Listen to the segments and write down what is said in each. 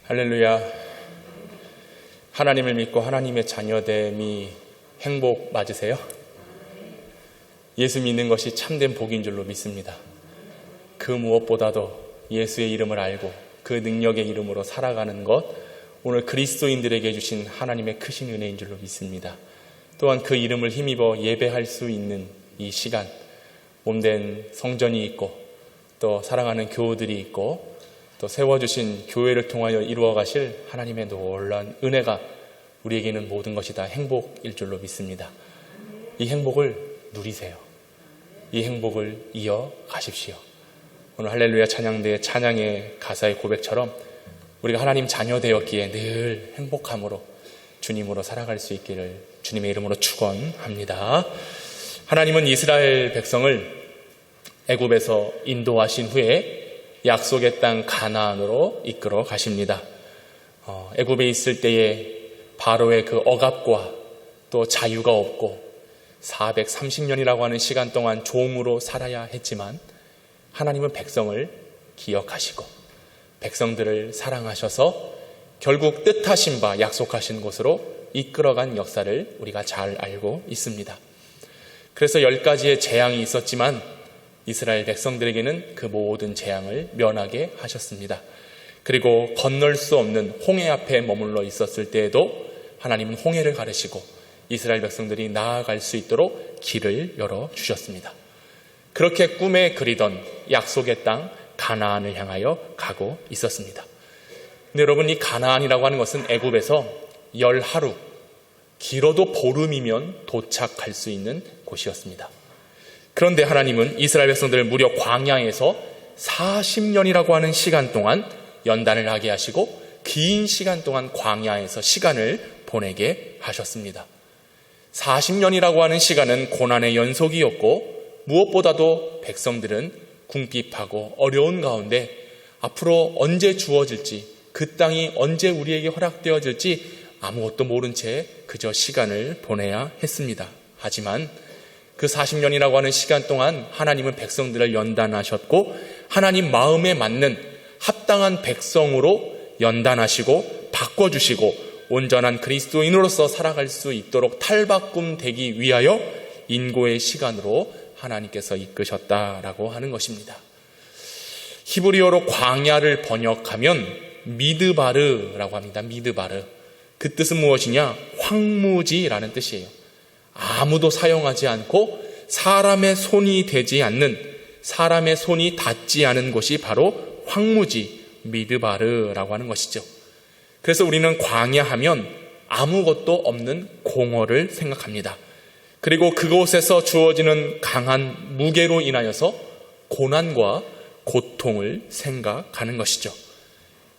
할렐루야. 하나님을 믿고 하나님의 자녀됨이 행복 맞으세요? 예수 믿는 것이 참된 복인 줄로 믿습니다. 그 무엇보다도 예수의 이름을 알고 그 능력의 이름으로 살아가는 것, 오늘 그리스도인들에게 주신 하나님의 크신 은혜인 줄로 믿습니다. 또한 그 이름을 힘입어 예배할 수 있는 이 시간, 몸된 성전이 있고 또 사랑하는 교우들이 있고 또 세워주신 교회를 통하여 이루어 가실 하나님의 놀라운 은혜가 우리에게는 모든 것이 다 행복일 줄로 믿습니다. 이 행복을 누리세요. 이 행복을 이어가십시오. 오늘 할렐루야 찬양대의 찬양의 가사의 고백처럼 우리가 하나님 자녀 되었기에 늘 행복함으로 주님으로 살아갈 수 있기를 주님의 이름으로 축원합니다. 하나님은 이스라엘 백성을 애굽에서 인도하신 후에 약속의 땅 가나안으로 이끌어 가십니다. 애굽에 있을 때에 바로의 그 억압과 또 자유가 없고 430년이라고 하는 시간 동안 종으로 살아야 했지만 하나님은 백성을 기억하시고 백성들을 사랑하셔서 결국 뜻하신 바 약속하신 곳으로 이끌어간 역사를 우리가 잘 알고 있습니다. 그래서 10가지의 재앙이 있었지만 이스라엘 백성들에게는 그 모든 재앙을 면하게 하셨습니다. 그리고 건널 수 없는 홍해 앞에 머물러 있었을 때에도 하나님은 홍해를 가르시고 이스라엘 백성들이 나아갈 수 있도록 길을 열어주셨습니다. 그렇게 꿈에 그리던 약속의 땅 가나안을 향하여 가고 있었습니다. 근데 여러분, 이 가나안이라고 하는 것은 애굽에서 10하루, 길어도 보름이면 도착할 수 있는 곳이었습니다. 그런데 하나님은 이스라엘 백성들을 무려 광야에서 40년이라고 하는 시간 동안 연단을 하게 하시고 긴 시간 동안 광야에서 시간을 보내게 하셨습니다. 40년이라고 하는 시간은 고난의 연속이었고 무엇보다도 백성들은 궁핍하고 어려운 가운데 앞으로 언제 주어질지, 그 땅이 언제 우리에게 허락되어질지 아무것도 모른 채 그저 시간을 보내야 했습니다. 하지만 그 40년이라고 하는 시간 동안 하나님은 백성들을 연단하셨고 하나님 마음에 맞는 합당한 백성으로 연단하시고 바꿔주시고 온전한 그리스도인으로서 살아갈 수 있도록 탈바꿈 되기 위하여 인고의 시간으로 하나님께서 이끄셨다라고 하는 것입니다. 히브리어로 광야를 번역하면 미드바르라고 합니다. 미드바르. 그 뜻은 무엇이냐? 황무지라는 뜻이에요. 아무도 사용하지 않고 사람의 손이 되지 않는, 사람의 손이 닿지 않은 곳이 바로 황무지 미드바르라고 하는 것이죠. 그래서 우리는 광야하면 아무것도 없는 공허를 생각합니다. 그리고 그곳에서 주어지는 강한 무게로 인하여서 고난과 고통을 생각하는 것이죠.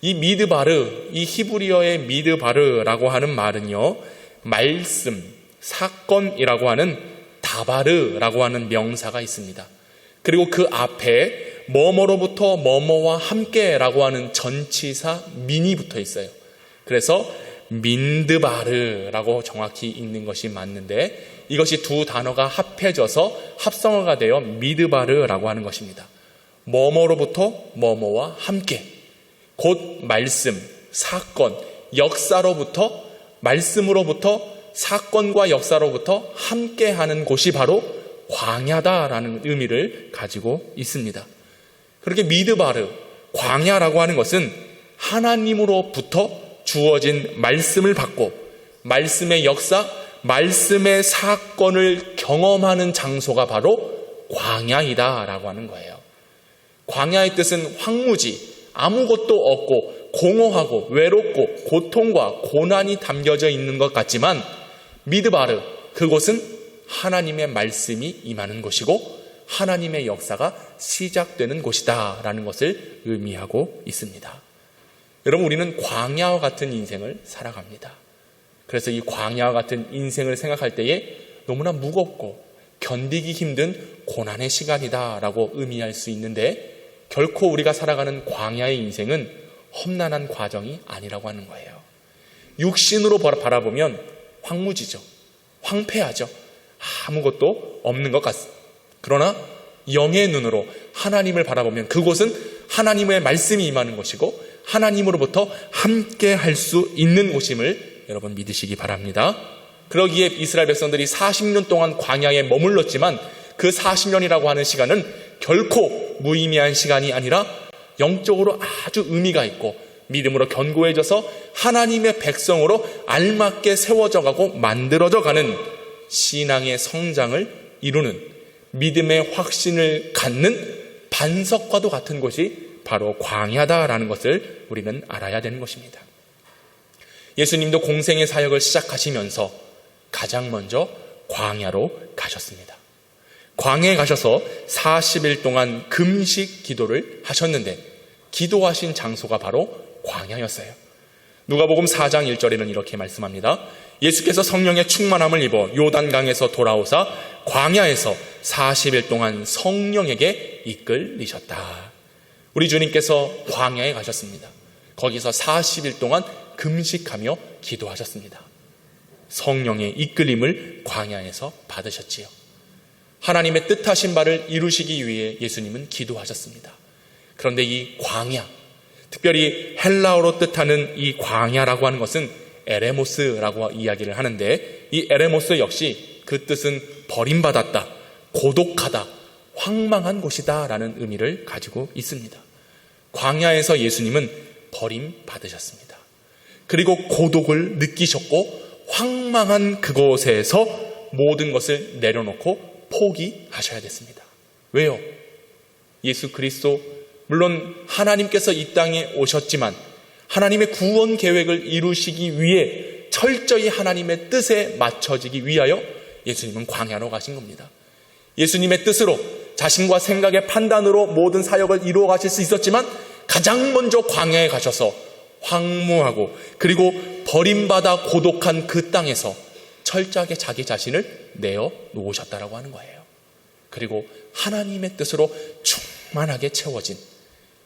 이 미드바르, 이 히브리어의 미드바르라고 하는 말은요, 말씀, 사건이라고 하는 다바르라고 하는 명사가 있습니다. 그리고 그 앞에 뭐뭐로부터 뭐뭐와 함께라고 하는 전치사 민이 붙어 있어요. 그래서 민드바르라고 정확히 읽는 것이 맞는데 이것이 두 단어가 합해져서 합성어가 되어 미드바르라고 하는 것입니다. 뭐뭐로부터 뭐뭐와 함께, 곧 말씀, 사건, 역사로부터, 말씀으로부터 사건과 역사로부터 함께하는 곳이 바로 광야다라는 의미를 가지고 있습니다. 그렇게 미드바르, 광야라고 하는 것은 하나님으로부터 주어진 말씀을 받고 말씀의 역사, 말씀의 사건을 경험하는 장소가 바로 광야이다라고 하는 거예요. 광야의 뜻은 황무지, 아무것도 없고 공허하고 외롭고 고통과 고난이 담겨져 있는 것 같지만 미드바르, 그곳은 하나님의 말씀이 임하는 곳이고 하나님의 역사가 시작되는 곳이다 라는 것을 의미하고 있습니다. 여러분, 우리는 광야와 같은 인생을 살아갑니다. 그래서 이 광야와 같은 인생을 생각할 때에 너무나 무겁고 견디기 힘든 고난의 시간이다 라고 의미할 수 있는데 결코 우리가 살아가는 광야의 인생은 험난한 과정이 아니라고 하는 거예요. 육신으로 바라보면 황무지죠. 황폐하죠. 아무것도 없는 것 같습니다. 그러나 영의 눈으로 하나님을 바라보면 그곳은 하나님의 말씀이 임하는 것이고 하나님으로부터 함께 할 수 있는 곳임을 여러분 믿으시기 바랍니다. 그러기에 이스라엘 백성들이 40년 동안 광야에 머물렀지만 그 40년이라고 하는 시간은 결코 무의미한 시간이 아니라 영적으로 아주 의미가 있고 믿음으로 견고해져서 하나님의 백성으로 알맞게 세워져 가고 만들어져 가는 신앙의 성장을 이루는 믿음의 확신을 갖는 반석과도 같은 곳이 바로 광야다라는 것을 우리는 알아야 되는 것입니다. 예수님도 공생의 사역을 시작하시면서 가장 먼저 광야로 가셨습니다. 광야에 가셔서 40일 동안 금식 기도를 하셨는데 기도하신 장소가 바로 광야였어요. 누가복음 4장 1절에는 이렇게 말씀합니다. 예수께서 성령의 충만함을 입어 요단강에서 돌아오사 광야에서 40일 동안 성령에게 이끌리셨다. 우리 주님께서 광야에 가셨습니다. 거기서 40일 동안 금식하며 기도하셨습니다. 성령의 이끌림을 광야에서 받으셨지요. 하나님의 뜻하신 바를 이루시기 위해 예수님은 기도하셨습니다. 그런데 이 광야, 특별히 헬라어로 뜻하는 이 광야라고 하는 것은 에레모스라고 이야기를 하는데 이 에레모스 역시 그 뜻은 버림받았다, 고독하다, 황망한 곳이다 라는 의미를 가지고 있습니다. 광야에서 예수님은 버림받으셨습니다. 그리고 고독을 느끼셨고 황망한 그곳에서 모든 것을 내려놓고 포기하셔야 됐습니다. 왜요? 예수 그리스도 물론 하나님께서 이 땅에 오셨지만 하나님의 구원 계획을 이루시기 위해 철저히 하나님의 뜻에 맞춰지기 위하여 예수님은 광야로 가신 겁니다. 예수님의 뜻으로 자신과 생각의 판단으로 모든 사역을 이루어 가실 수 있었지만 가장 먼저 광야에 가셔서 황무하고 그리고 버림받아 고독한 그 땅에서 철저하게 자기 자신을 내어 놓으셨다라고 하는 거예요. 그리고 하나님의 뜻으로 충만하게 채워진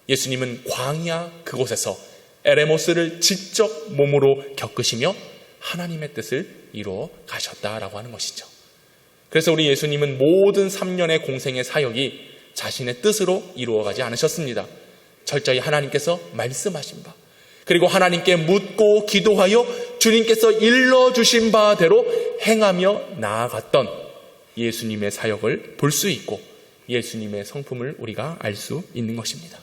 예수님은 광야 그곳에서 에레모스를 직접 몸으로 겪으시며 하나님의 뜻을 이루어 가셨다라고 하는 것이죠. 그래서 우리 예수님은 모든 3년의 공생의 사역이 자신의 뜻으로 이루어가지 않으셨습니다. 철저히 하나님께서 말씀하신 바 그리고 하나님께 묻고 기도하여 주님께서 일러주신 바대로 행하며 나아갔던 예수님의 사역을 볼 수 있고 예수님의 성품을 우리가 알 수 있는 것입니다.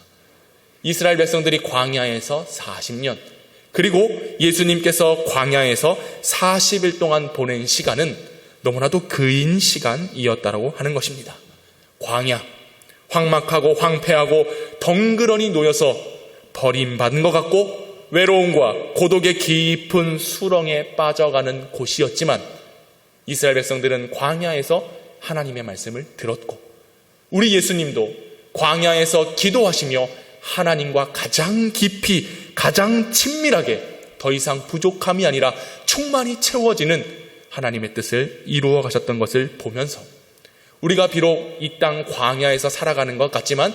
이스라엘 백성들이 광야에서 40년 그리고 예수님께서 광야에서 40일 동안 보낸 시간은 너무나도 긴 시간이었다고 하는 것입니다. 광야, 황막하고 황폐하고 덩그러니 놓여서 버림받은 것 같고 외로움과 고독의 깊은 수렁에 빠져가는 곳이었지만 이스라엘 백성들은 광야에서 하나님의 말씀을 들었고 우리 예수님도 광야에서 기도하시며 하나님과 가장 깊이 가장 친밀하게 더 이상 부족함이 아니라 충만히 채워지는 하나님의 뜻을 이루어 가셨던 것을 보면서 우리가 비록 이 땅 광야에서 살아가는 것 같지만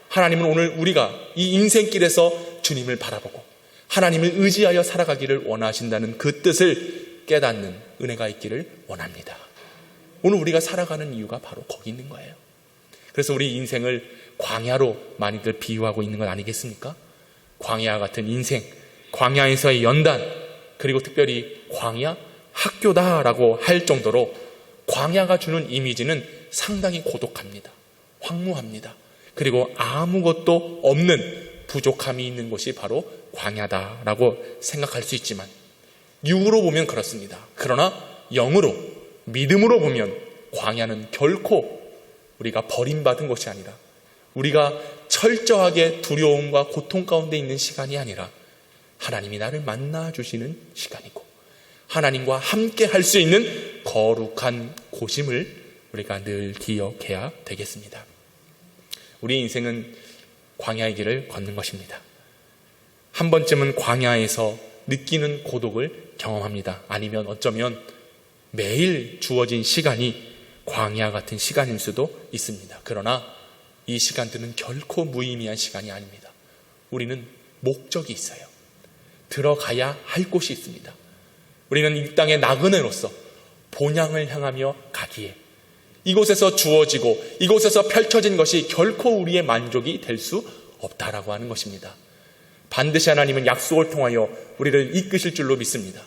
하나님은 오늘 우리가 이 인생길에서 주님을 바라보고 하나님을 의지하여 살아가기를 원하신다는 그 뜻을 깨닫는 은혜가 있기를 원합니다. 오늘 우리가 살아가는 이유가 바로 거기 있는 거예요. 그래서 우리 인생을 광야로 많이들 비유하고 있는 건 아니겠습니까? 광야 같은 인생, 광야에서의 연단, 그리고 특별히 광야 학교다라고 할 정도로 광야가 주는 이미지는 상당히 고독합니다. 황무합니다. 그리고 아무것도 없는 부족함이 있는 곳이 바로 광야다라고 생각할 수 있지만 육으로 보면 그렇습니다. 그러나 영으로, 믿음으로 보면 광야는 결코 우리가 버림받은 것이 아니라 우리가 철저하게 두려움과 고통 가운데 있는 시간이 아니라 하나님이 나를 만나 주시는 시간이고 하나님과 함께 할 수 있는 거룩한 곳임을 우리가 늘 기억해야 되겠습니다. 우리 인생은 광야의 길을 걷는 것입니다. 한 번쯤은 광야에서 느끼는 고독을 경험합니다. 아니면 어쩌면 매일 주어진 시간이 광야 같은 시간일 수도 있습니다. 그러나 이 시간들은 결코 무의미한 시간이 아닙니다. 우리는 목적이 있어요. 들어가야 할 곳이 있습니다. 우리는 이 땅의 나그네로서 본향을 향하며 가기에 이곳에서 주어지고 이곳에서 펼쳐진 것이 결코 우리의 만족이 될 수 없다라고 하는 것입니다. 반드시 하나님은 약속을 통하여 우리를 이끄실 줄로 믿습니다.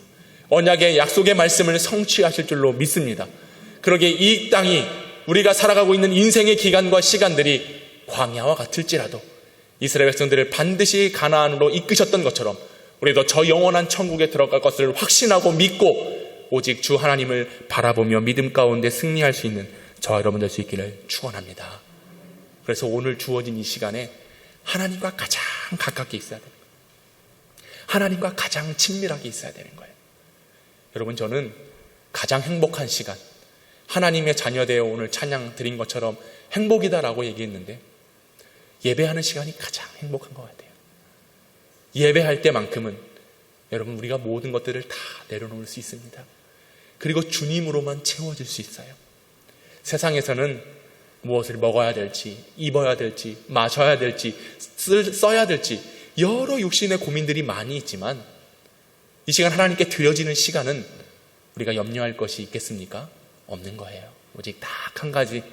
언약의 약속의 말씀을 성취하실 줄로 믿습니다. 그러기에 이 땅이 우리가 살아가고 있는 인생의 기간과 시간들이 광야와 같을지라도 이스라엘 백성들을 반드시 가나안으로 이끄셨던 것처럼 우리도 저 영원한 천국에 들어갈 것을 확신하고 믿고 오직 주 하나님을 바라보며 믿음 가운데 승리할 수 있는 저와 여러분 될 수 있기를 축원합니다. 그래서 오늘 주어진 이 시간에 하나님과 가장 가깝게 있어야 됩니다. 하나님과 가장 친밀하게 있어야 되는 거예요. 여러분, 저는 가장 행복한 시간, 하나님의 자녀되어 오늘 찬양 드린 것처럼 행복이다라고 얘기했는데 예배하는 시간이 가장 행복한 것 같아요. 예배할 때만큼은 여러분 우리가 모든 것들을 다 내려놓을 수 있습니다. 그리고 주님으로만 채워질 수 있어요. 세상에서는 무엇을 먹어야 될지, 입어야 될지, 마셔야 될지, 써야 될지 여러 육신의 고민들이 많이 있지만 이 시간 하나님께 드려지는 시간은 우리가 염려할 것이 있겠습니까? 없는 거예요. 오직 딱 한 가지,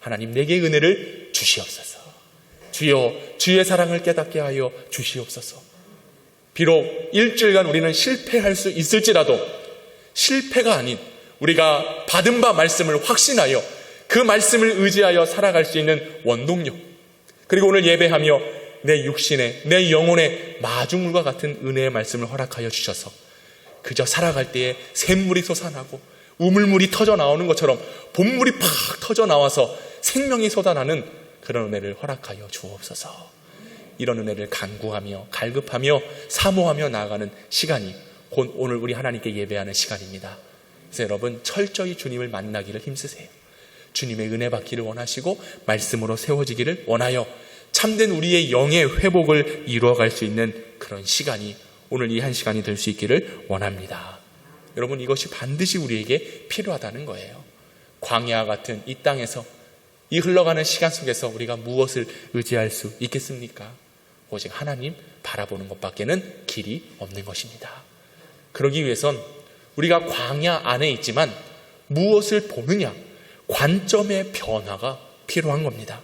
하나님 내게 은혜를 주시옵소서. 주여 주의 사랑을 깨닫게 하여 주시옵소서. 비록 일주일간 우리는 실패할 수 있을지라도 실패가 아닌 우리가 받은 바 말씀을 확신하여 그 말씀을 의지하여 살아갈 수 있는 원동력, 그리고 오늘 예배하며 내 육신에 내 영혼에 마중물과 같은 은혜의 말씀을 허락하여 주셔서 그저 살아갈 때에 샘물이 솟아나고 우물물이 터져 나오는 것처럼 본물이 팍 터져 나와서 생명이 솟아나는 그런 은혜를 허락하여 주옵소서. 이런 은혜를 간구하며 갈급하며 사모하며 나아가는 시간이 곧 오늘 우리 하나님께 예배하는 시간입니다. 그래서 여러분 철저히 주님을 만나기를 힘쓰세요. 주님의 은혜 받기를 원하시고 말씀으로 세워지기를 원하여 참된 우리의 영의 회복을 이루어갈 수 있는 그런 시간이 오늘 이 한 시간이 될 수 있기를 원합니다. 여러분, 이것이 반드시 우리에게 필요하다는 거예요. 광야 같은 이 땅에서 이 흘러가는 시간 속에서 우리가 무엇을 의지할 수 있겠습니까? 오직 하나님 바라보는 것밖에는 길이 없는 것입니다. 그러기 위해선 우리가 광야 안에 있지만 무엇을 보느냐, 관점의 변화가 필요한 겁니다.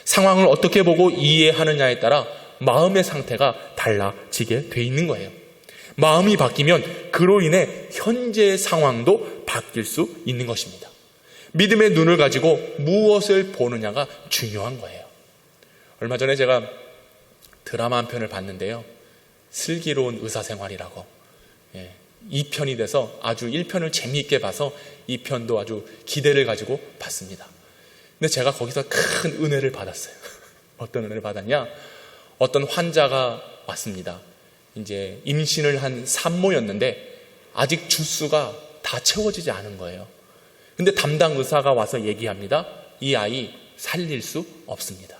상황을 어떻게 보고 이해하느냐에 따라 마음의 상태가 달라지게 돼 있는 거예요. 마음이 바뀌면 그로 인해 현재의 상황도 바뀔 수 있는 것입니다. 믿음의 눈을 가지고 무엇을 보느냐가 중요한 거예요. 얼마 전에 제가 드라마 한 편을 봤는데요. 슬기로운 의사생활이라고 2편이 돼서 아주 1편을 재미있게 봐서 2편도 아주 기대를 가지고 봤습니다. 근데 제가 거기서 큰 은혜를 받았어요. 어떤 은혜를 받았냐? 어떤 환자가 왔습니다. 이제 임신을 한 산모였는데 아직 주수가 다 채워지지 않은 거예요. 근데 담당 의사가 와서 얘기합니다. 이 아이 살릴 수 없습니다.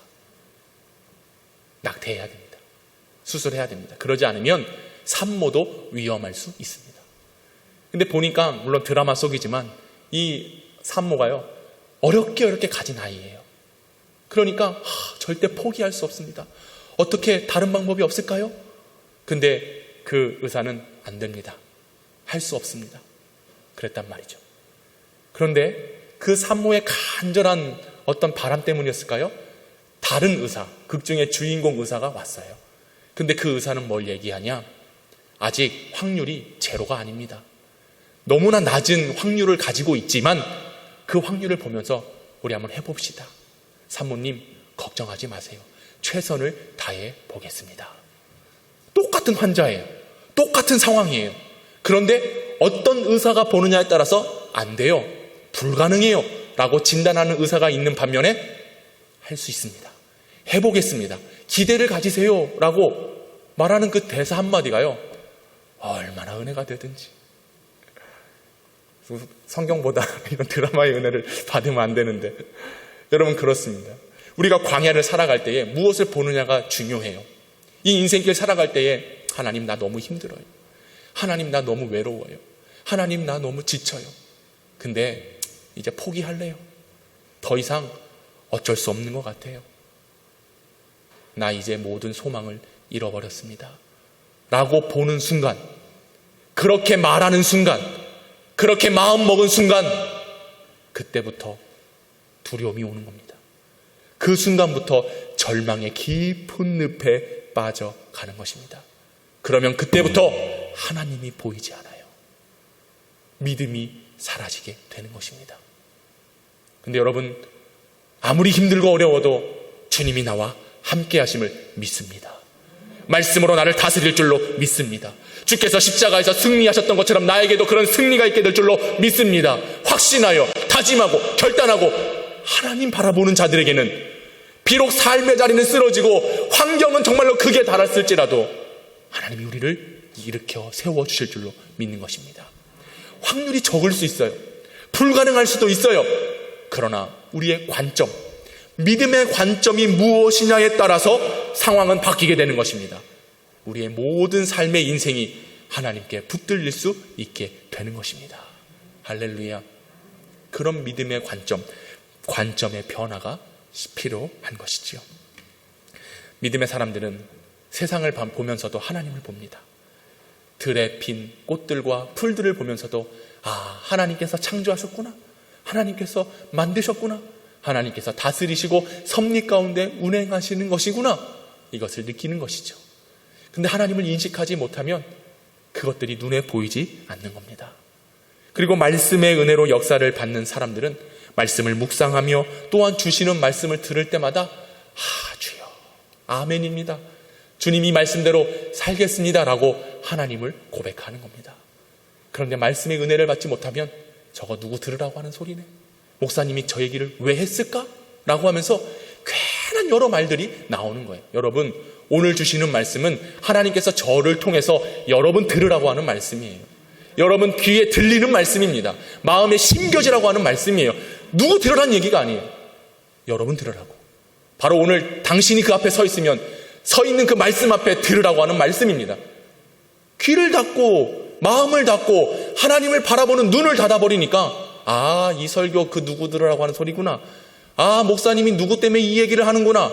낙태해야 됩니다. 수술해야 됩니다. 그러지 않으면 산모도 위험할 수 있습니다. 근데 보니까 물론 드라마 속이지만 이 산모가요 어렵게 가진 아이예요. 그러니까 절대 포기할 수 없습니다. 어떻게 다른 방법이 없을까요? 근데 그 의사는 안 됩니다. 할 수 없습니다. 그랬단 말이죠. 그런데 그 산모의 간절한 어떤 바람 때문이었을까요? 다른 의사, 극 중의 주인공 의사가 왔어요. 근데 그 의사는 뭘 얘기하냐? 아직 확률이 제로가 아닙니다. 너무나 낮은 확률을 가지고 있지만 그 확률을 보면서 우리 한번 해봅시다. 산모님 걱정하지 마세요. 최선을 다해 보겠습니다. 똑같은 환자예요. 똑같은 상황이에요. 그런데 어떤 의사가 보느냐에 따라서 안 돼요. 불가능해요. 라고 진단하는 의사가 있는 반면에 할 수 있습니다. 해보겠습니다. 기대를 가지세요. 라고 말하는 그 대사 한마디가요. 얼마나 은혜가 되든지. 성경보다 이런 드라마의 은혜를 받으면 안 되는데 여러분 그렇습니다. 우리가 광야를 살아갈 때에 무엇을 보느냐가 중요해요. 이 인생길 살아갈 때에 하나님 나 너무 힘들어요. 하나님 나 너무 외로워요. 하나님 나 너무 지쳐요. 근데 이제 포기할래요. 더 이상 어쩔 수 없는 것 같아요. 나 이제 모든 소망을 잃어버렸습니다. 라고 보는 순간, 그렇게 말하는 순간, 그렇게 마음 먹은 순간 그때부터 두려움이 오는 겁니다. 그 순간부터 절망의 깊은 늪에 빠져가는 것입니다. 그러면 그때부터 하나님이 보이지 않아요. 믿음이 사라지게 되는 것입니다. 근데 여러분, 아무리 힘들고 어려워도 주님이 나와 함께 하심을 믿습니다. 말씀으로 나를 다스릴 줄로 믿습니다. 주께서 십자가에서 승리하셨던 것처럼 나에게도 그런 승리가 있게 될 줄로 믿습니다. 확신하여 다짐하고 결단하고 하나님 바라보는 자들에게는 비록 삶의 자리는 쓰러지고 환경은 정말로 극에 달았을지라도 하나님이 우리를 일으켜 세워주실 줄로 믿는 것입니다. 확률이 적을 수 있어요. 불가능할 수도 있어요. 그러나 우리의 관점, 믿음의 관점이 무엇이냐에 따라서 상황은 바뀌게 되는 것입니다. 우리의 모든 삶의 인생이 하나님께 붙들릴 수 있게 되는 것입니다. 할렐루야. 그런 믿음의 관점의 변화가 필요한 것이지요. 믿음의 사람들은 세상을 보면서도 하나님을 봅니다. 들에 핀 꽃들과 풀들을 보면서도 하나님께서 창조하셨구나, 하나님께서 만드셨구나, 하나님께서 다스리시고 섭리 가운데 운행하시는 것이구나, 이것을 느끼는 것이죠. 근데 하나님을 인식하지 못하면 그것들이 눈에 보이지 않는 겁니다. 그리고 말씀의 은혜로 역사를 받는 사람들은 말씀을 묵상하며 또한 주시는 말씀을 들을 때마다 주여 아멘입니다, 주님이 말씀대로 살겠습니다 라고 하나님을 고백하는 겁니다. 그런데 말씀의 은혜를 받지 못하면 저거 누구 들으라고 하는 소리네, 목사님이 저 얘기를 왜 했을까? 라고 하면서 괜한 여러 말들이 나오는 거예요. 여러분, 오늘 주시는 말씀은 하나님께서 저를 통해서 여러분 들으라고 하는 말씀이에요. 여러분 귀에 들리는 말씀입니다. 마음에 심겨지라고 하는 말씀이에요. 누구 들으라는 얘기가 아니에요. 여러분 들으라고. 바로 오늘 당신이 그 앞에 서 있으면 서 있는 그 말씀 앞에 들으라고 하는 말씀입니다. 귀를 닫고 마음을 닫고 하나님을 바라보는 눈을 닫아버리니까 이 설교 그 누구 들으라고 하는 소리구나, 목사님이 누구 때문에 이 얘기를 하는구나,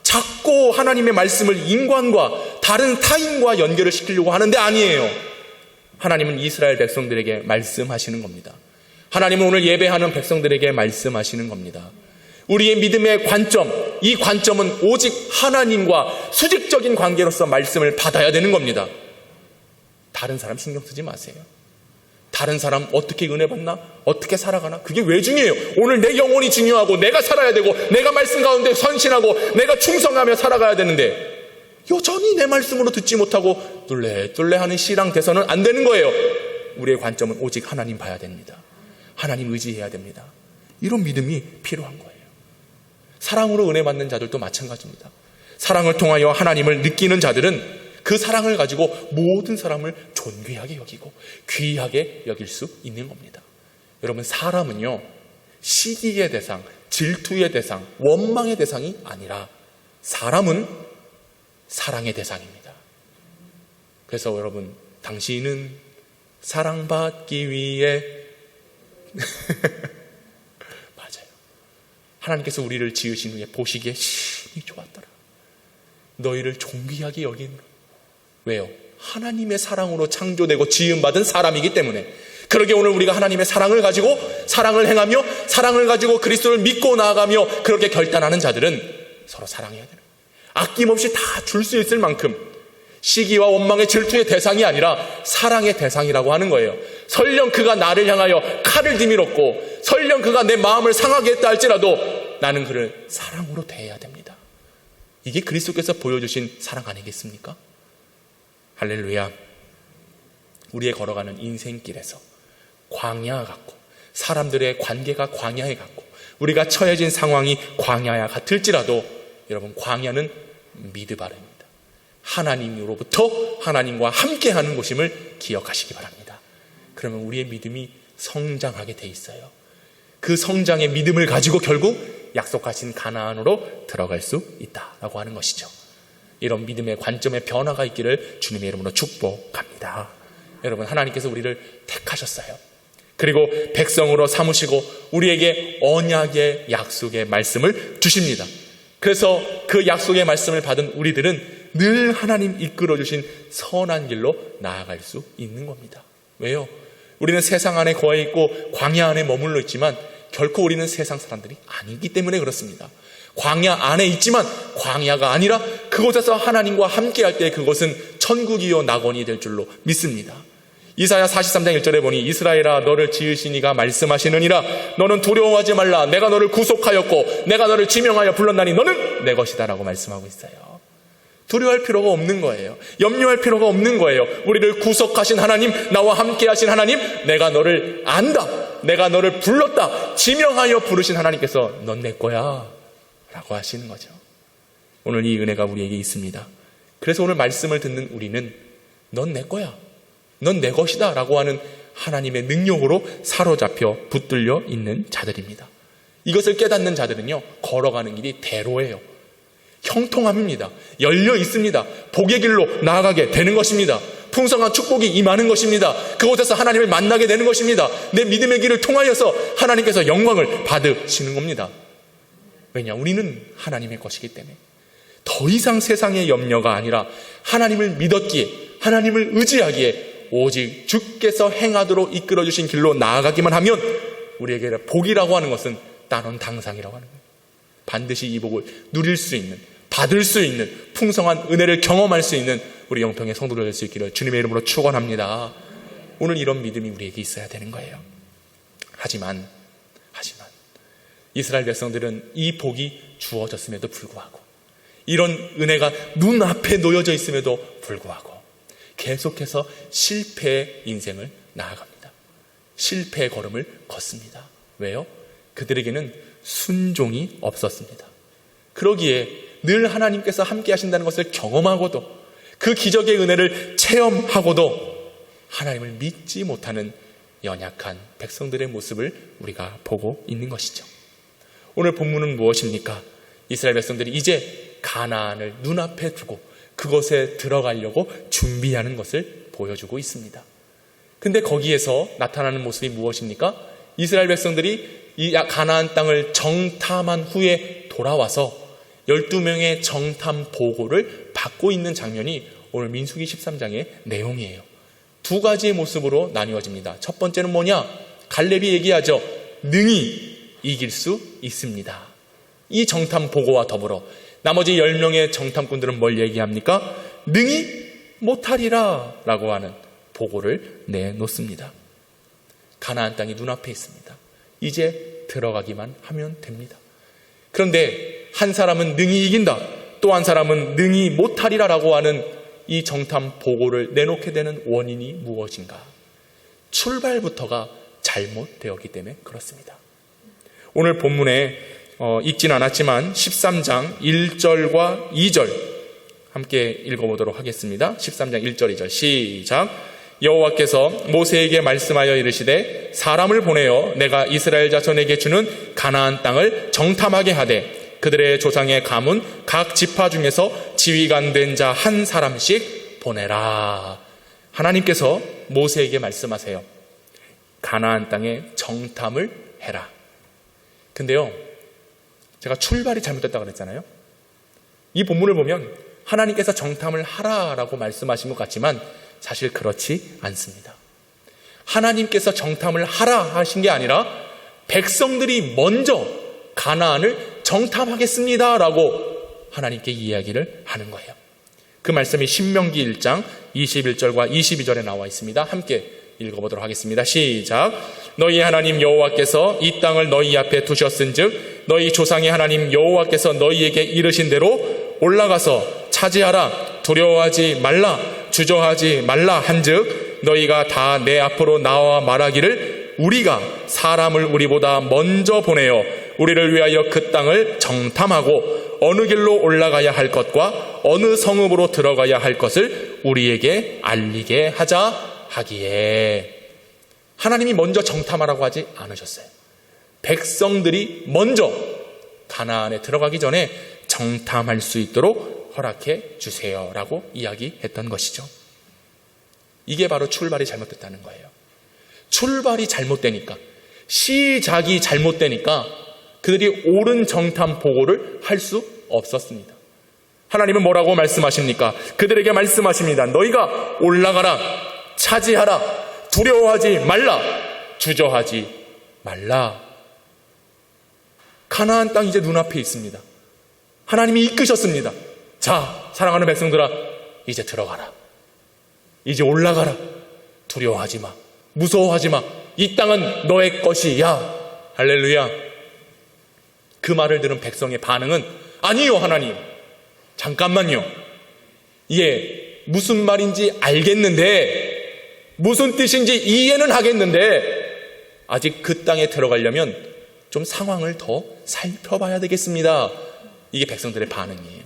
자꾸 하나님의 말씀을 인간과 다른 타인과 연결을 시키려고 하는데 아니에요. 하나님은 이스라엘 백성들에게 말씀하시는 겁니다. 하나님은 오늘 예배하는 백성들에게 말씀하시는 겁니다. 우리의 믿음의 관점, 이 관점은 오직 하나님과 수직적인 관계로서 말씀을 받아야 되는 겁니다. 다른 사람 신경 쓰지 마세요. 다른 사람 어떻게 은혜 받나? 어떻게 살아가나? 그게 왜 중요해요? 오늘 내 영혼이 중요하고 내가 살아야 되고 내가 말씀 가운데 선신하고 내가 충성하며 살아가야 되는데 여전히 내 말씀으로 듣지 못하고 뚫레뚫레하는 시랑 돼서는 안 되는 거예요. 우리의 관점은 오직 하나님 봐야 됩니다. 하나님 의지해야 됩니다. 이런 믿음이 필요한 거예요. 사랑으로 은혜 받는 자들도 마찬가지입니다. 사랑을 통하여 하나님을 느끼는 자들은 그 사랑을 가지고 모든 사람을 존귀하게 여기고 귀하게 여길 수 있는 겁니다. 여러분, 사람은요, 시기의 대상, 질투의 대상, 원망의 대상이 아니라 사람은 사랑의 대상입니다. 그래서 여러분, 당신은 사랑받기 위해 맞아요. 하나님께서 우리를 지으신 후에 보시기에 심히 좋았더라. 너희를 존귀하게 여긴, 왜요? 하나님의 사랑으로 창조되고 지음받은 사람이기 때문에. 그러게 오늘 우리가 하나님의 사랑을 가지고 사랑을 행하며 사랑을 가지고 그리스도를 믿고 나아가며 그렇게 결단하는 자들은 서로 사랑해야 되는, 아낌없이 다 줄 수 있을 만큼 시기와 원망의 질투의 대상이 아니라 사랑의 대상이라고 하는 거예요. 설령 그가 나를 향하여 칼을 디밀었고 설령 그가 내 마음을 상하게 했다 할지라도 나는 그를 사랑으로 대해야 됩니다. 이게 그리스도께서 보여주신 사랑 아니겠습니까? 할렐루야. 우리의 걸어가는 인생길에서 광야 같고 사람들의 관계가 광야에 같고 우리가 처해진 상황이 광야와 같을지라도 여러분, 광야는 미드바르입니다. 하나님으로부터 하나님과 함께하는 곳임을 기억하시기 바랍니다. 그러면 우리의 믿음이 성장하게 돼 있어요. 그 성장의 믿음을 가지고 결국 약속하신 가나안으로 들어갈 수 있다라고 하는 것이죠. 이런 믿음의 관점의 변화가 있기를 주님의 이름으로 축복합니다. 여러분, 하나님께서 우리를 택하셨어요. 그리고 백성으로 삼으시고 우리에게 언약의 약속의 말씀을 주십니다. 그래서 그 약속의 말씀을 받은 우리들은 늘 하나님 이끌어주신 선한 길로 나아갈 수 있는 겁니다. 왜요? 우리는 세상 안에 거해 있고 광야 안에 머물러 있지만 결코 우리는 세상 사람들이 아니기 때문에 그렇습니다. 광야 안에 있지만 광야가 아니라 그곳에서 하나님과 함께할 때 그것은 천국이요 낙원이 될 줄로 믿습니다. 이사야 43장 1절에 보니 이스라엘아 너를 지으신 이가 말씀하시느니라 너는 두려워하지 말라 내가 너를 구속하였고 내가 너를 지명하여 불렀나니 너는 내 것이다 라고 말씀하고 있어요. 두려워할 필요가 없는 거예요. 염려할 필요가 없는 거예요. 우리를 구속하신 하나님, 나와 함께 하신 하나님, 내가 너를 안다, 내가 너를 불렀다, 지명하여 부르신 하나님께서 넌 내 거야 라고 하시는 거죠. 오늘 이 은혜가 우리에게 있습니다. 그래서 오늘 말씀을 듣는 우리는 넌 내 거야, 넌 내 것이다 라고 하는 하나님의 능력으로 사로잡혀 붙들려 있는 자들입니다. 이것을 깨닫는 자들은요, 걸어가는 길이 대로예요. 형통합니다. 열려 있습니다. 복의 길로 나아가게 되는 것입니다. 풍성한 축복이 임하는 것입니다. 그곳에서 하나님을 만나게 되는 것입니다. 내 믿음의 길을 통하여서 하나님께서 영광을 받으시는 겁니다. 왜냐? 우리는 하나님의 것이기 때문에. 더 이상 세상의 염려가 아니라 하나님을 믿었기에, 하나님을 의지하기에 오직 주께서 행하도록 이끌어주신 길로 나아가기만 하면 우리에게 복이라고 하는 것은 따놓은 당상이라고 하는 거예요. 반드시 이 복을 누릴 수 있는, 받을 수 있는 풍성한 은혜를 경험할 수 있는 우리 영평의 성도들 될 수 있기를 주님의 이름으로 축원합니다. 오늘 이런 믿음이 우리에게 있어야 되는 거예요. 하지만 이스라엘 백성들은 이 복이 주어졌음에도 불구하고, 이런 은혜가 눈앞에 놓여져 있음에도 불구하고 계속해서 실패의 인생을 나아갑니다. 실패의 걸음을 걷습니다. 왜요? 그들에게는 순종이 없었습니다. 그러기에 늘 하나님께서 함께 하신다는 것을 경험하고도 그 기적의 은혜를 체험하고도 하나님을 믿지 못하는 연약한 백성들의 모습을 우리가 보고 있는 것이죠. 오늘 본문은 무엇입니까? 이스라엘 백성들이 이제 가나안을 눈앞에 두고 그것에 들어가려고 준비하는 것을 보여주고 있습니다. 근데 거기에서 나타나는 모습이 무엇입니까? 이스라엘 백성들이 이 가나안 땅을 정탐한 후에 돌아와서 12명의 정탐 보고를 받고 있는 장면이 오늘 민수기 13장의 내용이에요. 두 가지의 모습으로 나뉘어집니다. 첫 번째는 뭐냐? 갈렙이 얘기하죠. 능히 이길 수 있습니다. 이 정탐 보고와 더불어 나머지 10명의 정탐꾼들은 뭘 얘기합니까? 능히 못하리라 라고 하는 보고를 내놓습니다. 가나안 땅이 눈앞에 있습니다. 이제 들어가기만 하면 됩니다. 그런데 한 사람은 능히 이긴다, 또 한 사람은 능히 못하리라 라고 하는 이 정탐 보고를 내놓게 되는 원인이 무엇인가? 출발부터가 잘못되었기 때문에 그렇습니다. 오늘 본문에 읽진 않았지만 13장 1절과 2절 함께 읽어보도록 하겠습니다. 13장 1절 2절 시작. 여호와께서 모세에게 말씀하여 이르시되 사람을 보내어 내가 이스라엘 자손에게 주는 가나안 땅을 정탐하게 하되 그들의 조상의 가문 각 지파 중에서 지휘관 된 자 한 사람씩 보내라. 하나님께서 모세에게 말씀하세요. 가나안 땅에 정탐을 해라. 근데요, 제가 출발이 잘못됐다고 그랬잖아요. 이 본문을 보면 하나님께서 정탐을 하라라고 말씀하신 것 같지만 사실 그렇지 않습니다. 하나님께서 정탐을 하라 하신 게 아니라 백성들이 먼저 가나안을 정탐하겠습니다 라고 하나님께 이야기를 하는 거예요. 그 말씀이 신명기 1장 21절과 22절에 나와 있습니다. 함께 읽어보도록 하겠습니다. 시작. 너희 하나님 여호와께서 이 땅을 너희 앞에 두셨은즉 너희 조상의 하나님 여호와께서 너희에게 이르신 대로 올라가서 차지하라. 두려워하지 말라. 주저하지 말라 한즉 너희가 다 내 앞으로 나와 말하기를 우리가 사람을 우리보다 먼저 보내어 우리를 위하여 그 땅을 정탐하고 어느 길로 올라가야 할 것과 어느 성읍으로 들어가야 할 것을 우리에게 알리게 하자 하기에. 하나님이 먼저 정탐하라고 하지 않으셨어요. 백성들이 먼저 가나안에 들어가기 전에 정탐할 수 있도록 허락해 주세요 라고 이야기했던 것이죠. 이게 바로 출발이 잘못됐다는 거예요. 출발이 잘못되니까, 시작이 잘못되니까 그들이 옳은 정탐 보고를 할 수 없었습니다. 하나님은 뭐라고 말씀하십니까? 그들에게 말씀하십니다. 너희가 올라가라, 차지하라, 두려워하지 말라, 주저하지 말라. 가나안 땅 이제 눈앞에 있습니다. 하나님이 이끄셨습니다. 자, 사랑하는 백성들아, 이제 들어가라. 이제 올라가라. 두려워하지 마. 무서워하지 마. 이 땅은 너의 것이야. 할렐루야. 그 말을 들은 백성의 반응은 아니요, 하나님. 잠깐만요. 이게 무슨 말인지 알겠는데, 무슨 뜻인지 이해는 하겠는데, 아직 그 땅에 들어가려면 좀 상황을 더 살펴봐야 되겠습니다. 이게 백성들의 반응이에요.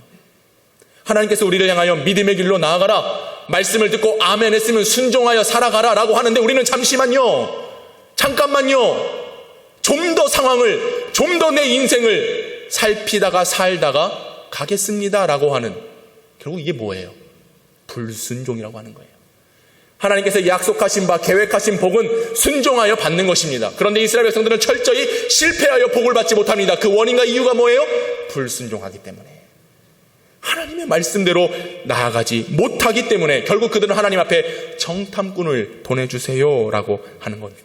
하나님께서 우리를 향하여 믿음의 길로 나아가라, 말씀을 듣고 아멘 했으면 순종하여 살아가라 라고 하는데, 우리는 잠시만요, 잠깐만요, 좀 더 상황을, 좀 더 내 인생을 살피다가 살다가 가겠습니다 라고 하는, 결국 이게 뭐예요? 불순종이라고 하는 거예요. 하나님께서 약속하신 바, 계획하신 복은 순종하여 받는 것입니다. 그런데 이스라엘 백성들은 철저히 실패하여 복을 받지 못합니다. 그 원인과 이유가 뭐예요? 불순종하기 때문에, 하나님의 말씀대로 나아가지 못하기 때문에 결국 그들은 하나님 앞에 정탐꾼을 보내주세요 라고 하는 겁니다.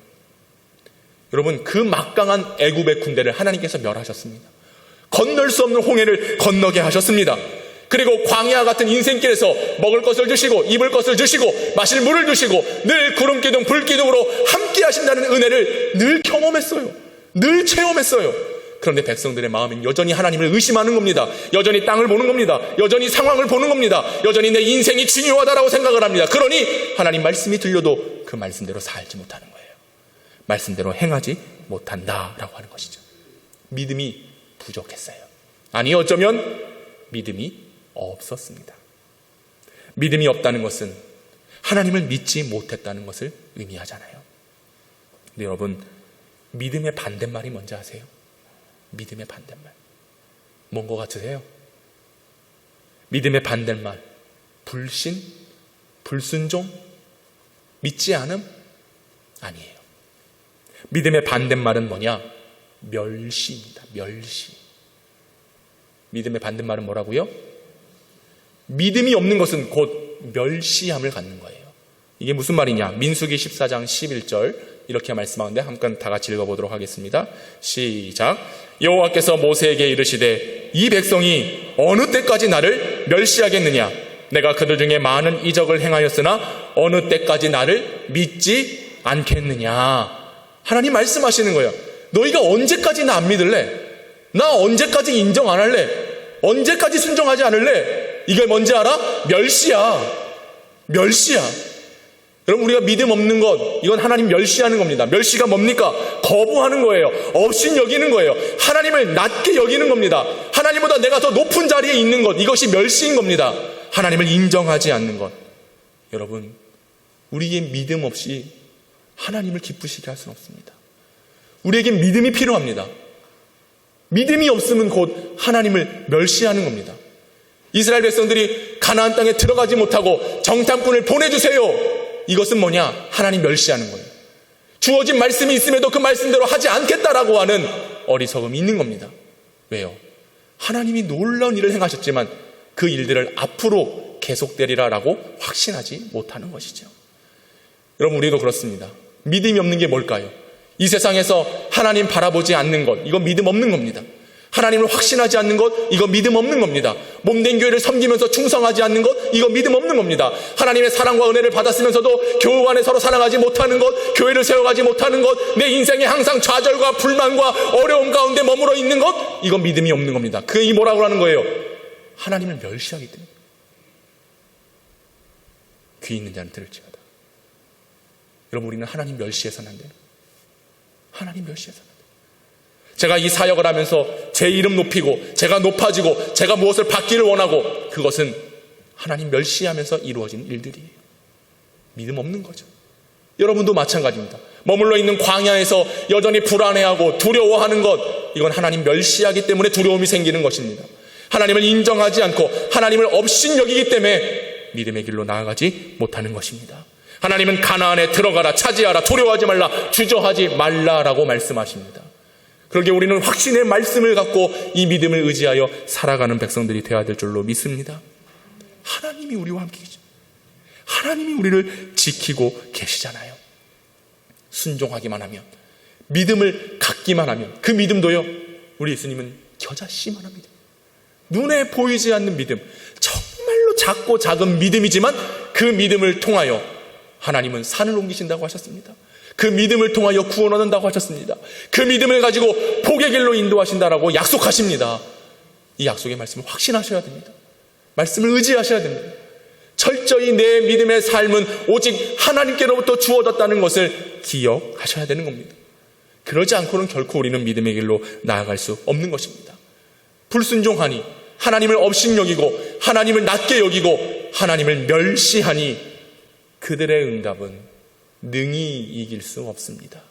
여러분, 그 막강한 애굽의 군대를 하나님께서 멸하셨습니다. 건널 수 없는 홍해를 건너게 하셨습니다. 그리고 광야 같은 인생길에서 먹을 것을 주시고 입을 것을 주시고 마실 물을 주시고 늘 구름기둥 불기둥으로 함께 하신다는 은혜를 늘 경험했어요. 늘 체험했어요. 그런데 백성들의 마음은 여전히 하나님을 의심하는 겁니다. 여전히 땅을 보는 겁니다. 여전히 상황을 보는 겁니다. 여전히 내 인생이 중요하다라고 생각을 합니다. 그러니 하나님 말씀이 들려도 그 말씀대로 살지 못하는 거예요. 말씀대로 행하지 못한다라고 하는 것이죠. 믿음이 부족했어요. 아니, 어쩌면 믿음이 없었습니다. 믿음이 없다는 것은 하나님을 믿지 못했다는 것을 의미하잖아요. 근데 여러분, 믿음의 반대말이 뭔지 아세요? 믿음의 반대말 뭔 것 같으세요? 믿음의 반대말, 불신, 불순종, 믿지 않음? 아니에요. 믿음의 반대말은 뭐냐? 멸시입니다. 멸시. 믿음의 반대말은 뭐라고요? 믿음이 없는 것은 곧 멸시함을 갖는 거예요. 이게 무슨 말이냐? 민수기 14장 11절 이렇게 말씀하는데 함께 다 같이 읽어보도록 하겠습니다. 시작. 여호와께서 모세에게 이르시되 이 백성이 어느 때까지 나를 멸시하겠느냐? 내가 그들 중에 많은 이적을 행하였으나 어느 때까지 나를 믿지 않겠느냐? 하나님 말씀하시는 거예요. 너희가 언제까지 나 안 믿을래? 나 언제까지 인정 안 할래? 언제까지 순종하지 않을래? 이게 뭔지 알아? 멸시야. 멸시야. 여러분, 우리가 믿음 없는 것, 이건 하나님 멸시하는 겁니다. 멸시가 뭡니까? 거부하는 거예요. 없인 여기는 거예요. 하나님을 낮게 여기는 겁니다. 하나님보다 내가 더 높은 자리에 있는 것, 이것이 멸시인 겁니다. 하나님을 인정하지 않는 것. 여러분, 우리의 믿음 없이 하나님을 기쁘시게 할 수는 없습니다. 우리에게 믿음이 필요합니다. 믿음이 없으면 곧 하나님을 멸시하는 겁니다. 이스라엘 백성들이 가나안 땅에 들어가지 못하고 정탐꾼을 보내주세요. 이것은 뭐냐? 하나님 멸시하는 거예요. 주어진 말씀이 있음에도 그 말씀대로 하지 않겠다라고 하는 어리석음이 있는 겁니다. 왜요? 하나님이 놀라운 일을 행하셨지만 그 일들을 앞으로 계속되리라라고 확신하지 못하는 것이죠. 여러분, 우리도 그렇습니다. 믿음이 없는 게 뭘까요? 이 세상에서 하나님 바라보지 않는 것, 이건 믿음 없는 겁니다. 하나님을 확신하지 않는 것, 이거 믿음 없는 겁니다. 몸된 교회를 섬기면서 충성하지 않는 것, 이거 믿음 없는 겁니다. 하나님의 사랑과 은혜를 받았으면서도 교회 안에 서로 사랑하지 못하는 것, 교회를 세워가지 못하는 것, 내 인생에 항상 좌절과 불만과 어려움 가운데 머물러 있는 것, 이건 믿음이 없는 겁니다. 그게 뭐라고 하는 거예요? 하나님을 멸시하기 때문에. 귀 있는 자는 들을지어다. 여러분, 우리는 하나님 멸시해서는 안 돼요. 하나님 멸시해서는 안 돼요. 제가 이 사역을 하면서 제 이름 높이고 제가 높아지고 제가 무엇을 받기를 원하고, 그것은 하나님 멸시하면서 이루어진 일들이에요. 믿음 없는 거죠. 여러분도 마찬가지입니다. 머물러 있는 광야에서 여전히 불안해하고 두려워하는 것, 이건 하나님 멸시하기 때문에 두려움이 생기는 것입니다. 하나님을 인정하지 않고 하나님을 없인 여기기 때문에 믿음의 길로 나아가지 못하는 것입니다. 하나님은 가나안에 들어가라, 차지하라, 두려워하지 말라, 주저하지 말라라고 말씀하십니다. 그러기에 우리는 확신의 말씀을 갖고 이 믿음을 의지하여 살아가는 백성들이 되어야 될 줄로 믿습니다. 하나님이 우리와 함께 계시죠. 하나님이 우리를 지키고 계시잖아요. 순종하기만 하면, 믿음을 갖기만 하면, 그 믿음도요, 우리 예수님은 겨자씨만 합니다. 눈에 보이지 않는 믿음, 정말로 아주 작고 작은 믿음이지만 그 믿음을 통하여 하나님은 산을 옮기신다고 하셨습니다. 그 믿음을 통하여 구원 얻는다고 하셨습니다. 그 믿음을 가지고 복의 길로 인도하신다라고 약속하십니다. 이 약속의 말씀을 확신하셔야 됩니다. 말씀을 의지하셔야 됩니다. 철저히 내 믿음의 삶은 오직 하나님께로부터 주어졌다는 것을 기억하셔야 되는 겁니다. 그러지 않고는 결코 우리는 믿음의 길로 나아갈 수 없는 것입니다. 불순종하니, 하나님을 업신여기고 하나님을 낮게 여기고 하나님을 멸시하니 그들의 응답은 능히 이길 수 없습니다.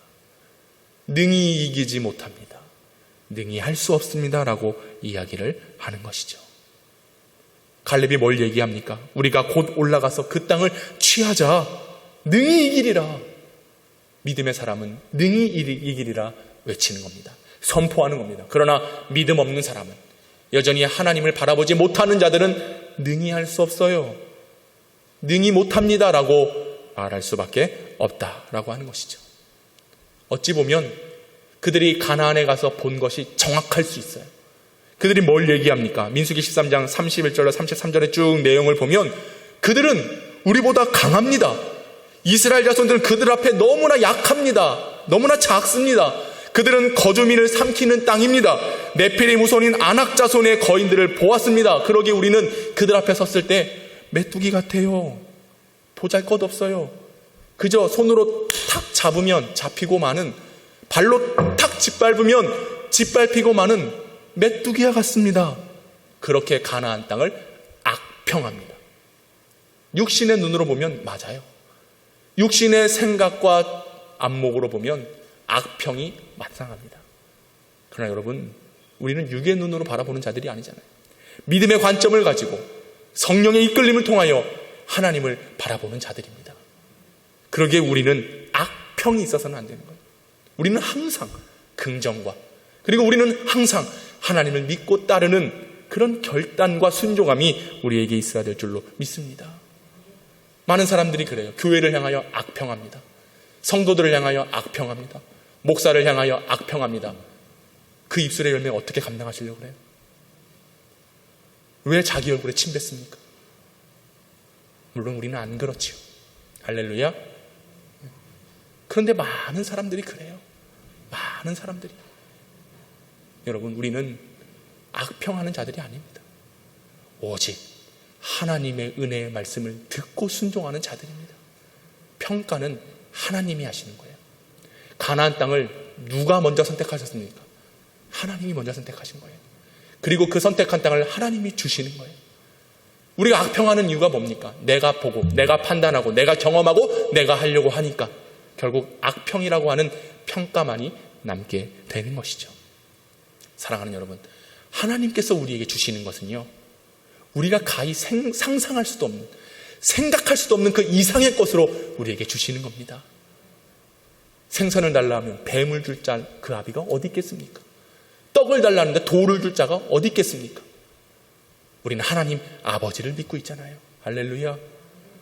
능히 이기지 못합니다. 능히 할 수 없습니다 라고 이야기를 하는 것이죠. 갈렙이 뭘 얘기합니까? 우리가 곧 올라가서 그 땅을 취하자. 능히 이기리라. 믿음의 사람은 능히 이기리라 외치는 겁니다. 선포하는 겁니다. 그러나 믿음 없는 사람은, 여전히 하나님을 바라보지 못하는 자들은 능히 할 수 없어요. 능히 못합니다 라고 말할 수밖에 없다라고 하는 것이죠. 어찌 보면 그들이 가나안에 가서 본 것이 정확할 수 있어요. 그들이 뭘 얘기합니까? 민수기 13장 31절로 33절의 쭉 내용을 보면 그들은 우리보다 강합니다. 이스라엘 자손들은 그들 앞에 너무나 약합니다. 너무나 작습니다. 그들은 거주민을 삼키는 땅입니다. 네피림 후손인 아낙 자손의 거인들을 보았습니다. 그러기에 우리는 그들 앞에 섰을 때 메뚜기 같아요. 보잘것없어요. 그저 손으로 탁 잡으면 잡히고 마는, 발로 탁 짓밟으면 짓밟히고 마는 메뚜기와 같습니다. 그렇게 가나안 땅을 악평합니다. 육신의 눈으로 보면 맞아요. 육신의 생각과 안목으로 보면 악평이 마땅합니다. 그러나 여러분, 우리는 육의 눈으로 바라보는 자들이 아니잖아요. 믿음의 관점을 가지고 성령의 이끌림을 통하여 하나님을 바라보는 자들입니다. 그러기에 우리는 악평이 있어서는 안 되는 거예요. 우리는 항상 긍정과, 그리고 우리는 항상 하나님을 믿고 따르는 그런 결단과 순종함이 우리에게 있어야 될 줄로 믿습니다. 많은 사람들이 그래요. 교회를 향하여 악평합니다. 성도들을 향하여 악평합니다. 목사를 향하여 악평합니다. 그 입술의 열매 어떻게 감당하시려고 그래요? 왜 자기 얼굴에 침 뱉습니까? 물론 우리는 안 그렇지요. 할렐루야. 그런데 많은 사람들이 그래요. 많은 사람들이. 여러분, 우리는 악평하는 자들이 아닙니다. 오직 하나님의 은혜의 말씀을 듣고 순종하는 자들입니다. 평가는 하나님이 하시는 거예요. 가나안 땅을 누가 먼저 선택하셨습니까? 하나님이 먼저 선택하신 거예요. 그리고 그 선택한 땅을 하나님이 주시는 거예요. 우리가 악평하는 이유가 뭡니까? 내가 보고, 내가 판단하고, 내가 경험하고, 내가 하려고 하니까 결국 악평이라고 하는 평가만이 남게 되는 것이죠. 사랑하는 여러분, 하나님께서 우리에게 주시는 것은요, 우리가 가히 상상할 수도 없는, 생각할 수도 없는 그 이상의 것으로 우리에게 주시는 겁니다. 생선을 달라 하면 뱀을 줄 자 그 아비가 어디 있겠습니까? 떡을 달라는데 돌을 줄 자가 어디 있겠습니까? 우리는 하나님 아버지를 믿고 있잖아요. 할렐루야.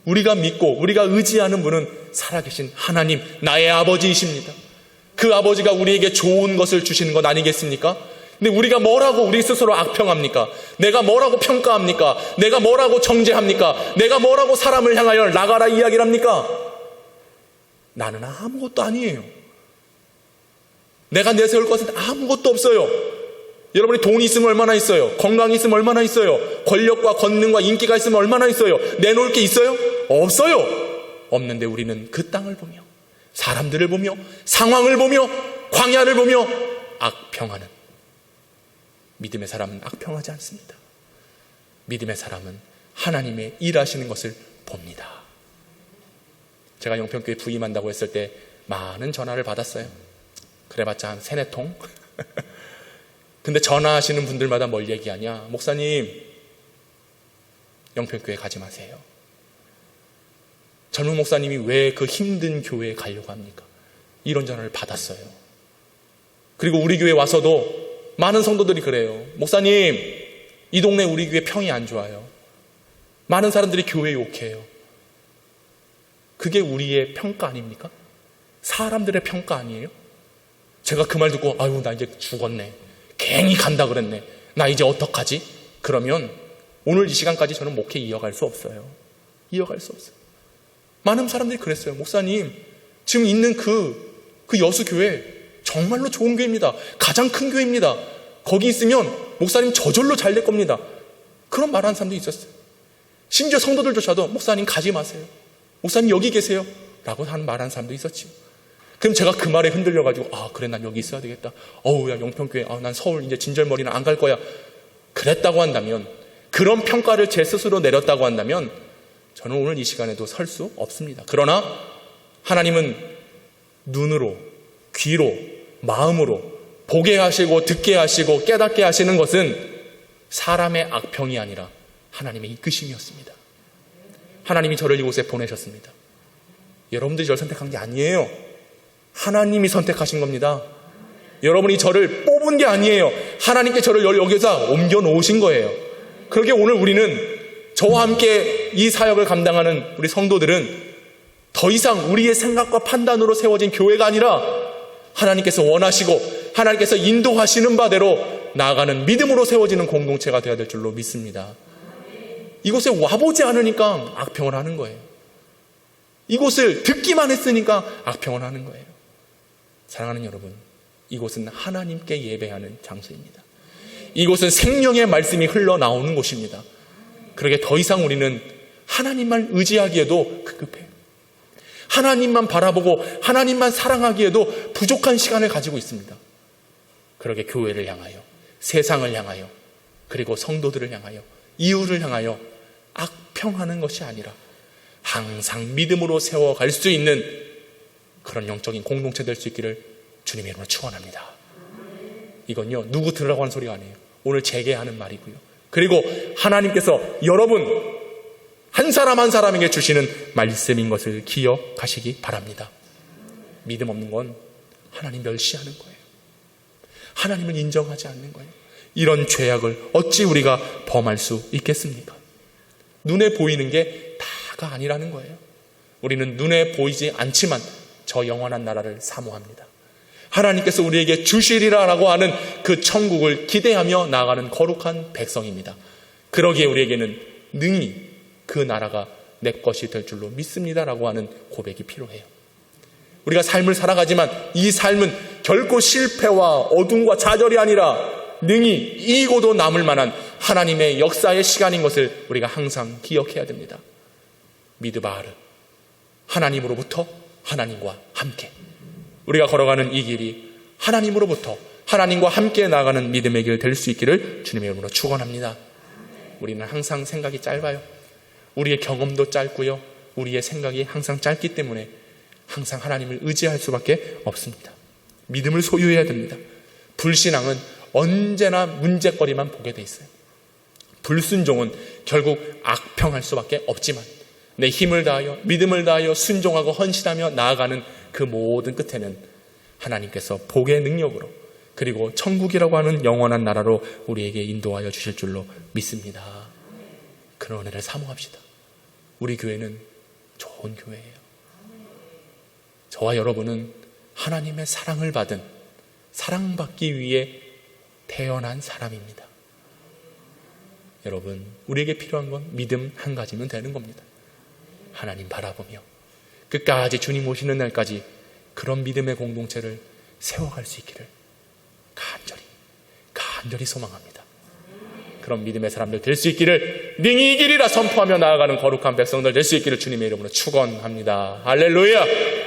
우리가 믿고 우리가 의지하는 분은 살아계신 하나님, 나의 아버지이십니다. 그 아버지가 우리에게 좋은 것을 주시는 것 아니겠습니까? 근데 우리가 뭐라고 우리 스스로 악평합니까? 내가 뭐라고 평가합니까? 내가 뭐라고 정죄합니까? 내가 뭐라고 사람을 향하여 나가라 이야기를 합니까? 나는 아무것도 아니에요. 내가 내세울 것은 아무것도 없어요. 여러분이 돈이 있으면 얼마나 있어요? 건강이 있으면 얼마나 있어요? 권력과 권능과 인기가 있으면 얼마나 있어요? 내놓을 게 있어요? 없어요. 없는데 우리는 그 땅을 보며, 사람들을 보며, 상황을 보며, 광야를 보며 악평하는, 믿음의 사람은 악평하지 않습니다. 믿음의 사람은 하나님의 일하시는 것을 봅니다. 제가 영평교회 부임한다고 했을 때 많은 전화를 받았어요. 그래봤자 한 3-4통? 근데 전화하시는 분들마다 뭘 얘기하냐? 목사님, 영평교회 가지 마세요. 젊은 목사님이 왜 그 힘든 교회에 가려고 합니까? 이런 전화를 받았어요. 그리고 우리 교회 와서도 많은 성도들이 그래요. 목사님, 이 동네 우리 교회 평이 안 좋아요. 많은 사람들이 교회 욕해요. 그게 우리의 평가 아닙니까? 사람들의 평가 아니에요? 제가 그 말 듣고 아유 나 이제 죽었네. 괜히 간다 그랬네. 나 이제 어떡하지? 그러면 오늘 이 시간까지 저는 목회 이어갈 수 없어요. 이어갈 수 없어요. 많은 사람들이 그랬어요. 목사님, 지금 있는 그 여수교회 정말로 좋은 교회입니다. 가장 큰 교회입니다. 거기 있으면 목사님 저절로 잘 될 겁니다. 그런 말하는 사람도 있었어요. 심지어 성도들조차도 목사님 가지 마세요. 목사님 여기 계세요. 라고 말하는 사람도 있었지요. 그럼 제가 그 말에 흔들려가지고 그래 난 여기 있어야 되겠다. 야 영평교회 난 서울 이제 진절머리는 안 갈 거야. 그랬다고 한다면, 그런 평가를 제 스스로 내렸다고 한다면 저는 오늘 이 시간에도 설 수 없습니다. 그러나 하나님은 눈으로, 귀로, 마음으로 보게 하시고 듣게 하시고 깨닫게 하시는 것은 사람의 악평이 아니라 하나님의 이끄심이었습니다. 하나님이 저를 이곳에 보내셨습니다. 여러분들이 저를 선택한 게 아니에요. 하나님이 선택하신 겁니다. 여러분이 저를 뽑은 게 아니에요. 하나님께 저를 여기서 옮겨 놓으신 거예요. 그러게 오늘 우리는, 저와 함께 이 사역을 감당하는 우리 성도들은 더 이상 우리의 생각과 판단으로 세워진 교회가 아니라 하나님께서 원하시고 하나님께서 인도하시는 바대로 나아가는 믿음으로 세워지는 공동체가 되어야 될 줄로 믿습니다. 이곳에 와보지 않으니까 악평을 하는 거예요. 이곳을 듣기만 했으니까 악평을 하는 거예요. 사랑하는 여러분, 이곳은 하나님께 예배하는 장소입니다. 이곳은 생명의 말씀이 흘러나오는 곳입니다. 그러게 더 이상 우리는 하나님만 의지하기에도 급급해요. 하나님만 바라보고 하나님만 사랑하기에도 부족한 시간을 가지고 있습니다. 그러게 교회를 향하여, 세상을 향하여, 그리고 성도들을 향하여, 이웃을 향하여 악평하는 것이 아니라 항상 믿음으로 세워갈 수 있는 그런 영적인 공동체 될 수 있기를 주님의 이름으로 축원합니다. 이건요, 누구 들으라고 하는 소리가 아니에요. 오늘 제게 하는 말이고요. 그리고 하나님께서 여러분 한 사람 한 사람에게 주시는 말씀인 것을 기억하시기 바랍니다. 믿음 없는 건 하나님 멸시하는 거예요. 하나님을 인정하지 않는 거예요. 이런 죄악을 어찌 우리가 범할 수 있겠습니까? 눈에 보이는 게 다가 아니라는 거예요. 우리는 눈에 보이지 않지만 저 영원한 나라를 사모합니다. 하나님께서 우리에게 주시리라라고 하는 그 천국을 기대하며 나아가는 거룩한 백성입니다. 그러기에 우리에게는 능히 그 나라가 내 것이 될 줄로 믿습니다라고 하는 고백이 필요해요. 우리가 삶을 살아가지만 이 삶은 결코 실패와 어둠과 좌절이 아니라 능히 이기고도 남을 만한 하나님의 역사의 시간인 것을 우리가 항상 기억해야 됩니다. 미드바르, 하나님으로부터 하나님과 함께, 우리가 걸어가는 이 길이 하나님으로부터 하나님과 함께 나아가는 믿음의 길 될 수 있기를 주님의 이름으로 축원합니다. 우리는 항상 생각이 짧아요. 우리의 경험도 짧고요, 우리의 생각이 항상 짧기 때문에 항상 하나님을 의지할 수밖에 없습니다. 믿음을 소유해야 됩니다. 불신앙은 언제나 문제거리만 보게 돼 있어요. 불순종은 결국 악평할 수밖에 없지만 내 힘을 다하여 믿음을 다하여 순종하고 헌신하며 나아가는 그 모든 끝에는 하나님께서 복의 능력으로, 그리고 천국이라고 하는 영원한 나라로 우리에게 인도하여 주실 줄로 믿습니다. 그런 은혜를 사모합시다. 우리 교회는 좋은 교회예요. 저와 여러분은 하나님의 사랑을 받은, 사랑받기 위해 태어난 사람입니다. 여러분, 우리에게 필요한 건 믿음 한 가지면 되는 겁니다. 하나님 바라보며 끝까지 주님 오시는 날까지 그런 믿음의 공동체를 세워갈 수 있기를 간절히 소망합니다. 그런 믿음의 사람들 될 수 있기를 능히 이기리라 선포하며 나아가는 거룩한 백성들 될 수 있기를 주님의 이름으로 축원합니다. 할렐루야.